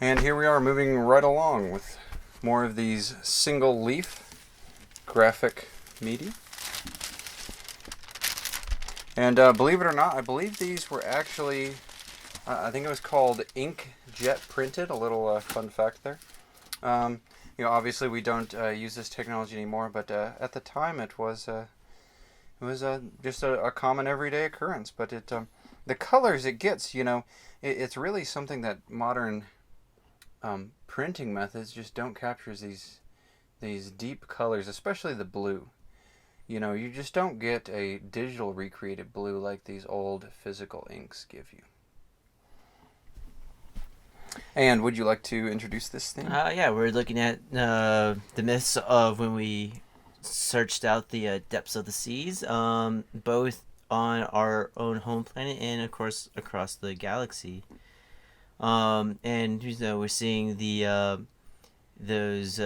And here we are moving right along with more of these single leaf graphic media. And believe it or not, I believe these were actually, I think it was called inkjet printed, a little fun fact there. Obviously we don't use this technology anymore, but at the time it was just a common everyday occurrence. But the colors it gets, it's really something that modern printing methods just don't capture these deep colors, especially the blue. You just don't get a digital recreated blue like these old physical inks give you. And would you like to introduce this thing? Yeah, we're looking at the myths of when we searched out the depths of the seas, both on our own home planet and, of course, across the galaxy. And we're seeing those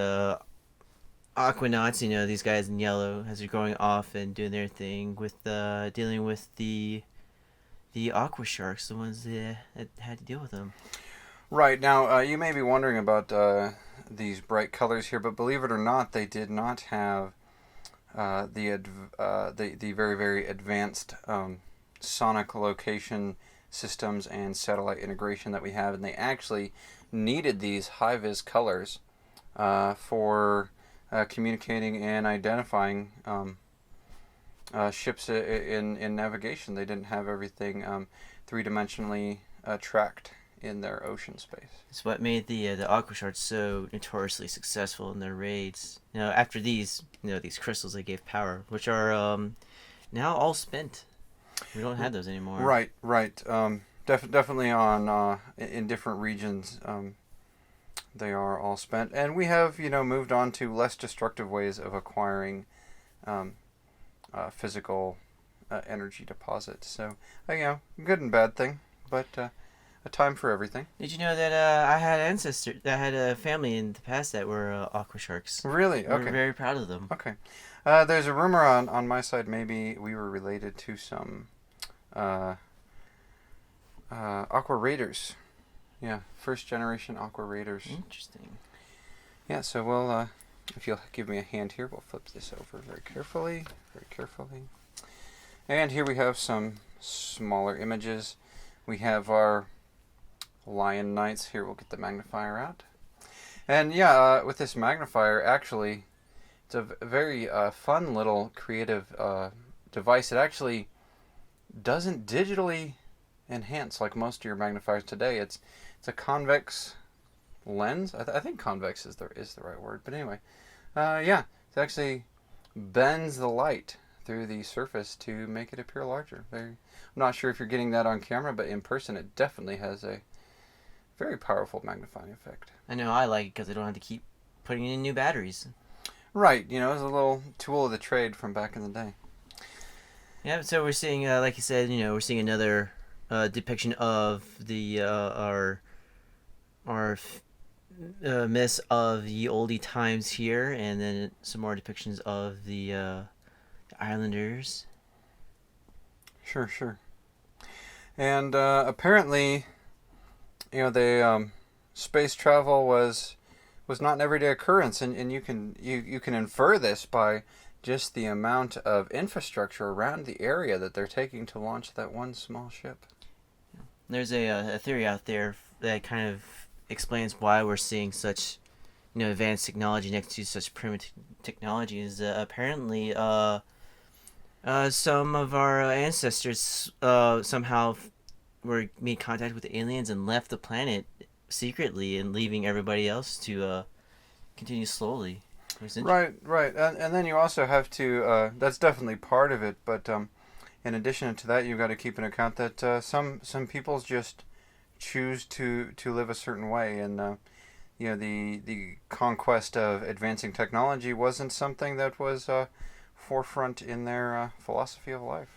aquanauts, these guys in yellow, as they're going off and doing their thing with dealing with the aqua sharks, the ones that had to deal with them. Right. Now, you may be wondering about these bright colors here, but believe it or not, they did not have the very, very advanced sonic location systems and satellite integration that we have, and they actually needed these high-vis colors for communicating and identifying ships in navigation. They didn't have everything three-dimensionally tracked in their ocean space. It's what made the aqua sharks so notoriously successful in their raids. After these crystals they gave power, which are now all spent. We don't have those anymore. Right. Definitely on in different regions, they are all spent, and we have moved on to less destructive ways of acquiring physical energy deposits. So good and bad thing, but. A time for everything. Did you know that I had a family in the past that were aqua sharks? Really? Okay. We're very proud of them. Okay. There's a rumor on my side maybe we were related to some aqua raiders. Yeah, first generation aqua raiders. Interesting. Yeah, so we'll, if you'll give me a hand here, we'll flip this over very carefully. And here we have some smaller images. We have our Lion Knights. Here, we'll get the magnifier out. And with this magnifier, actually, it's a very fun little creative device. It actually doesn't digitally enhance like most of your magnifiers today. It's a convex lens. I think convex is the right word. But anyway, it actually bends the light through the surface to make it appear larger. I'm not sure if you're getting that on camera, but in person, it definitely has a very powerful magnifying effect. I know I like it because I don't have to keep putting in new batteries. Right, it's a little tool of the trade from back in the day. Yeah, so we're seeing, like you said, we're seeing another depiction of the our myths of the oldie times here, and then some more depictions of the Islanders. Sure. And apparently, the space travel was not an everyday occurrence, and you can infer this by just the amount of infrastructure around the area that they're taking to launch that one small ship. There's a theory out there that kind of explains why we're seeing such advanced technology next to such primitive technology. Is apparently some of our ancestors somehow made contact with the aliens and left the planet secretly, and leaving everybody else to continue slowly. Right. And then you also have to, that's definitely part of it, but in addition to that, you've got to keep in account that some peoples just choose to live a certain way, and the conquest of advancing technology wasn't something that was forefront in their philosophy of life.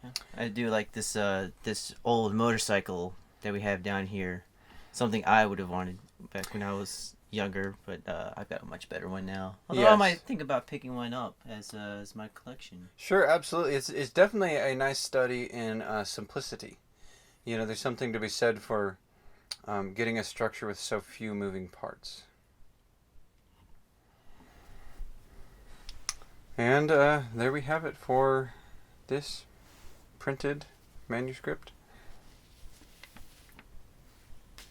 Yeah. I do like this old motorcycle that we have down here. Something I would have wanted back when I was younger, but I've got a much better one now. Although I might think about picking one up as my collection. Sure, absolutely. It's definitely a nice study in simplicity. There's something to be said for getting a structure with so few moving parts. And there we have it for this printed manuscript.